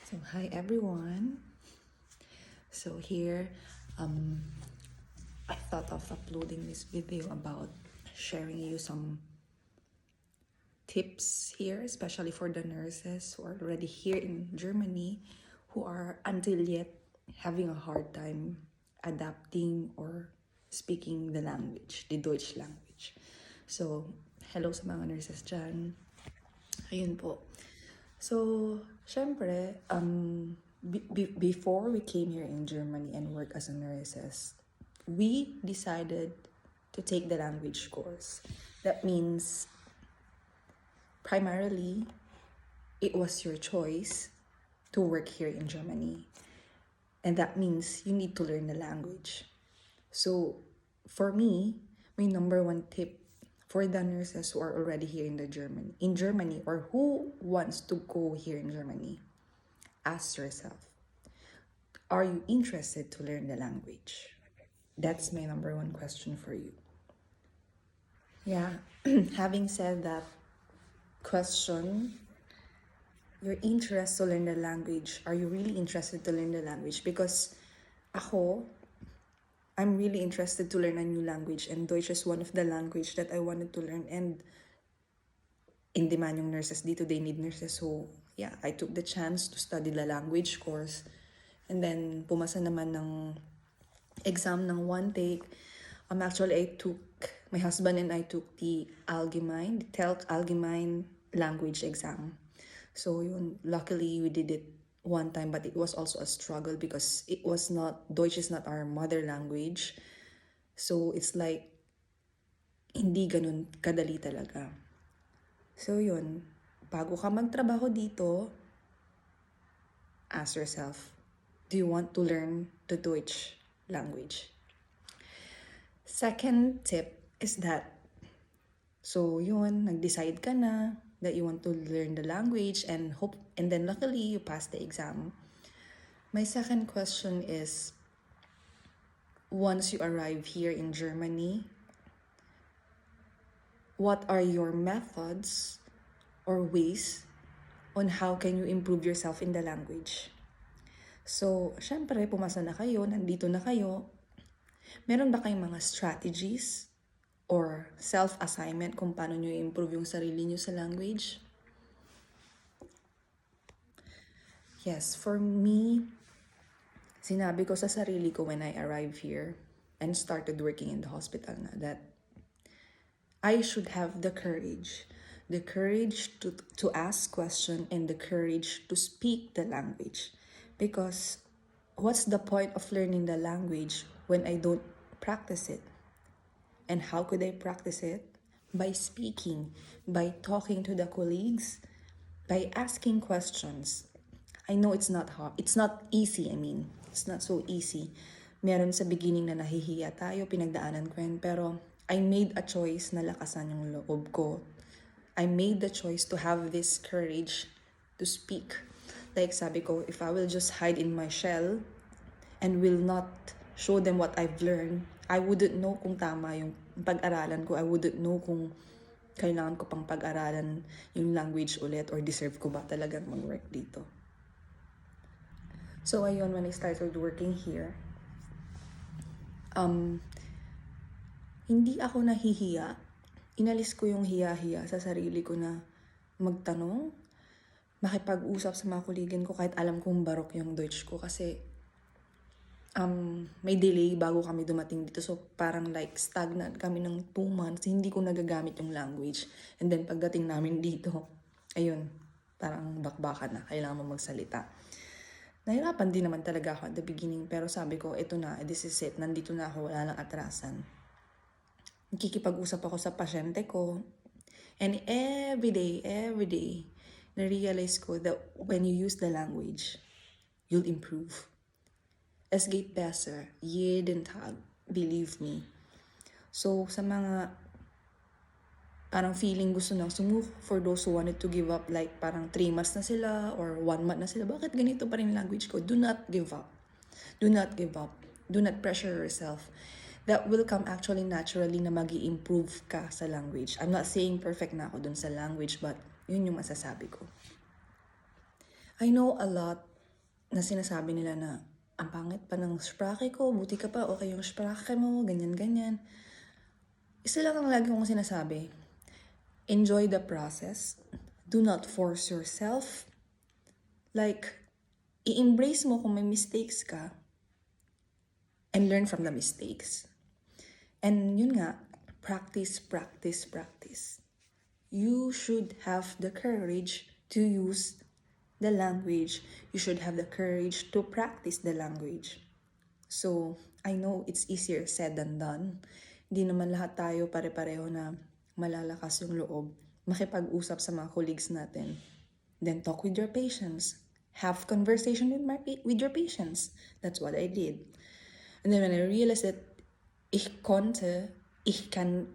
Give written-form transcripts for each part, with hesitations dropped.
So hi everyone. So here, I thought of uploading this video about sharing you some tips here, especially for the nurses who are already here in Germany, who are until yet having a hard time adapting or speaking the language, the Deutsch language. So, hello sa mga nurses dyan. Ayun po. So, syempre, before we came here in Germany and work as a nurses, we decided to take the language course. That means, primarily, it was your choice to work here in Germany. And that means you need to learn the language. So, for me, my number one tip for the nurses who are already here in Germany, or who wants to go here in Germany, ask yourself, are you interested to learn the language? That's my number one question for you. Yeah, having said that question, your interest to learn the language, are you really interested to learn the language? Because I'm really interested to learn a new language, and Deutsch is one of the language that I wanted to learn. And in demand yung nurses dito, they need nurses. So yeah, I took the chance to study the language course. And then pumasa naman ng exam ng one take. Actually, my husband and I took the Tagalog-Allgemein language exam. So yun, luckily we did it one time, but it was also a struggle because Deutsch is not our mother language. So it's like, hindi ganun kadali talaga. So yun, bago ka magtrabaho dito, ask yourself, do you want to learn the Deutsch language? Second tip is that, so yun, nag-decide ka na that you want to learn the language and then luckily you passed the exam. My second question is, once you arrive here in Germany, what are your methods or ways on how can you improve yourself in the language? So, syempre, pumasa na kayo, nandito na kayo. Meron ba kayong mga strategies or self-assignment kung paano nyo i-improve yung sarili nyo sa language? Yes, for me, sinabi ko sa sarili ko when I arrived here and started working in the hospital na that I should have the courage to ask questions and the courage to speak the language. Because what's the point of learning the language when I don't practice it? And how could I practice it? By speaking, by talking to the colleagues, by asking questions. I know it's not hard. It's not easy, It's not so easy. Meron sa beginning na nahihiya tayo, pinagdaanan ko yan. Pero I made a choice na lakasan yung loob ko. I made the choice to have this courage to speak. Like sabi ko, if I will just hide in my shell and will not show them what I've learned, I wouldn't know kung tama yung pag-aralan ko. I wouldn't know kung kailangan ko pang pag-aralan yung language ulit or deserve ko ba talagang mag-work dito. So ayun, when I started working here, hindi ako nahihiya. Inalis ko yung hiya-hiya sa sarili ko na magtanong, makipag-usap sa mga kuligin ko kahit alam kong barok yung Deutsch ko kasi may delay bago kami dumating dito. So parang like stagnant kami ng 2 months, hindi ko nagagamit yung language. And then pagdating namin dito, ayun, parang bakbakan na, kailangan mo magsalita. Nahirapan din naman talaga ako at the beginning, pero sabi ko, ito na, this is it, nandito na ako, wala nang atrasan. Nakikipag-usap ako sa pasyente ko. And every day, na-realize ko that when you use the language, you'll improve. Es geht besser, jeden Tag, believe me. So, sa mga parang feeling gusto nang sumuko, for those who wanted to give up, like parang 3 months na sila or 1 month na sila, bakit ganito pa rin language ko? Do not give up. Do not give up. Do not pressure yourself. That will come actually naturally na magi-improve ka sa language. I'm not saying perfect na ako dun sa language, but yun yung masasabi ko. I know a lot na sinasabi nila na ang pangit pa ng sprake ko, buti ka pa, okay yung sprake mo, ganyan-ganyan. Isa lang ang lagi kong sinasabi, enjoy the process. Do not force yourself. Like, i-embrace mo kung may mistakes ka and learn from the mistakes. And yun nga, practice, practice, practice. You should have the courage to use the language. You should have the courage to practice the language. So, I know it's easier said than done. Hindi naman lahat tayo pare-pareho na malalakas yung loob, makipag-usap sa mga colleagues natin. Then talk with your patients. Have conversation with your patients. That's what I did. And then when I realized that ich kann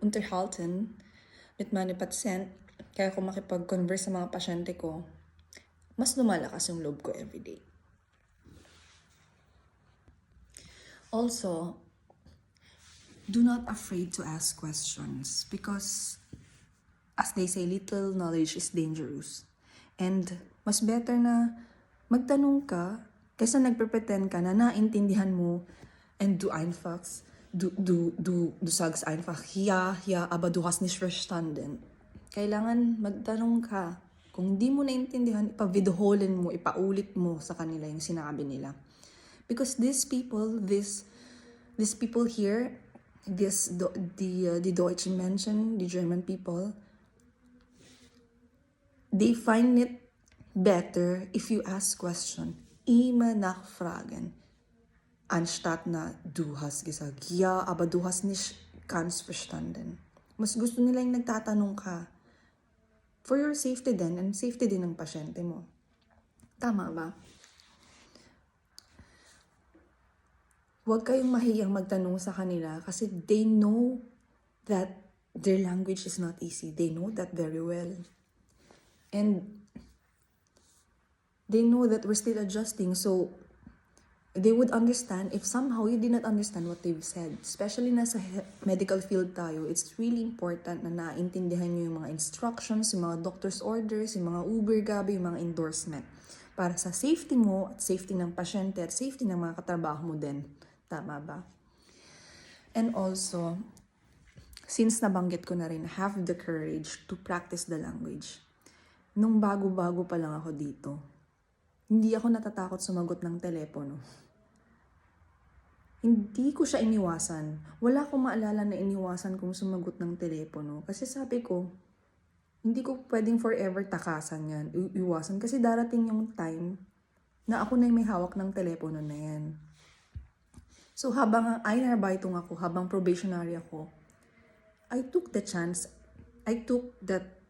unterhalten mit meinen Patienten, kaya ko makipag-converse sa mga pasyente ko, mas lumalakas yung loob ko everyday. Also, do not afraid to ask questions because, as they say, little knowledge is dangerous. And mas better na magtanong ka kaysa nagpre-pretend ka na naintindihan mo and du sagst einfach, ja, aber du hast nicht verstanden. Kailangan magtanong ka. Kung di mo naintindihan, ipa-wiederholen mo, ipaulit mo sa kanila yung sinabi nila. Because these people here, the Deutschen Menschen, the German people, they find it better if you ask question. Immer nachfragen. Anstatt na, du hast gesagt, ja, aber du hast nicht ganz verstanden. Mas gusto nila yung nagtatanong ka. For your safety din, and safety din ng pasyente mo. Tama ba? Huwag kayong mahiyang magtanong sa kanila kasi they know that their language is not easy. They know that very well. And they know that we're still adjusting, so they would understand if somehow you did not understand what they've said. Especially na sa medical field tayo, it's really important na naintindihan nyo yung mga instructions, yung mga doctor's orders, yung mga Uber gabi, yung mga endorsement. Para sa safety mo, at safety ng pasyente, at safety ng mga katrabaho mo din. Tama ba? And also, since nabanggit ko na rin, have the courage to practice the language. Nung bago-bago pa lang ako dito, hindi ako natatakot sumagot ng telepono. Hindi ko siya iniwasan. Wala akong maalala na iniwasan kong sumagot ng telepono. Kasi sabi ko, hindi ko pwedeng forever takasan yan, iwasan. Kasi darating yung time na ako na yung may hawak ng telepono na yan. So habang Einarbeitung ako, habang probationary ako, I took the chance, I took that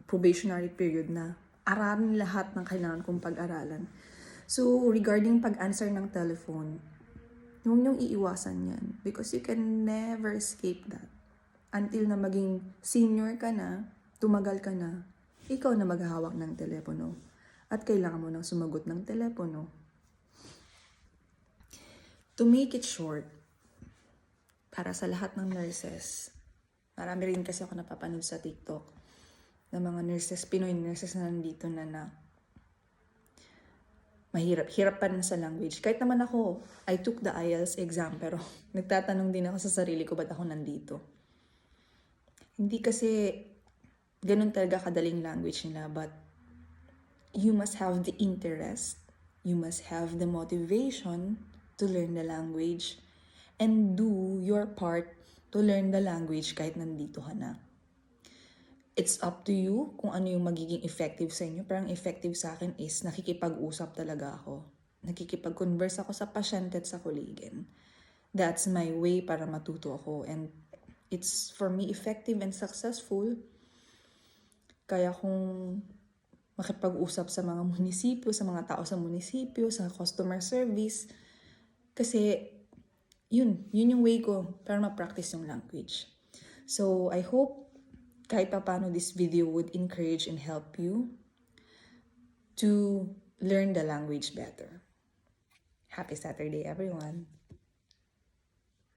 probationary period na aralin lahat ng kailangan kong pag-aralan. So, regarding pag-answer ng telephone, huwag niyong iiwasan yan because you can never escape that. Until na maging senior ka na, tumagal ka na, ikaw na maghahawak ng telepono. At kailangan mo nang sumagot ng telepono. To make it short, para sa lahat ng nurses, marami rin kasi ako napapanood sa TikTok na mga nurses, Pinoy nurses na nandito na hirap pa rin sa language. Kahit naman ako, I took the IELTS exam, pero nagtatanong din ako sa sarili ko, ba't ako nandito? Hindi kasi ganun talaga kadaling language nila, but you must have the interest, you must have the motivation to learn the language, and do your part to learn the language kahit nandito ka na. It's up to you kung ano yung magiging effective sa inyo. Parang effective sa akin is nakikipag-usap talaga ako. Nakikipag-converse ako sa pasyente at sa kolegin. That's my way para matuto ako. And it's for me effective and successful. Kaya kung makipag-usap sa mga munisipyo, sa mga tao sa munisipyo, sa customer service, kasi yun yung way ko para ma-practice yung language. So I hope kahit pa paano this video would encourage and help you to learn the language better. Happy Saturday, everyone!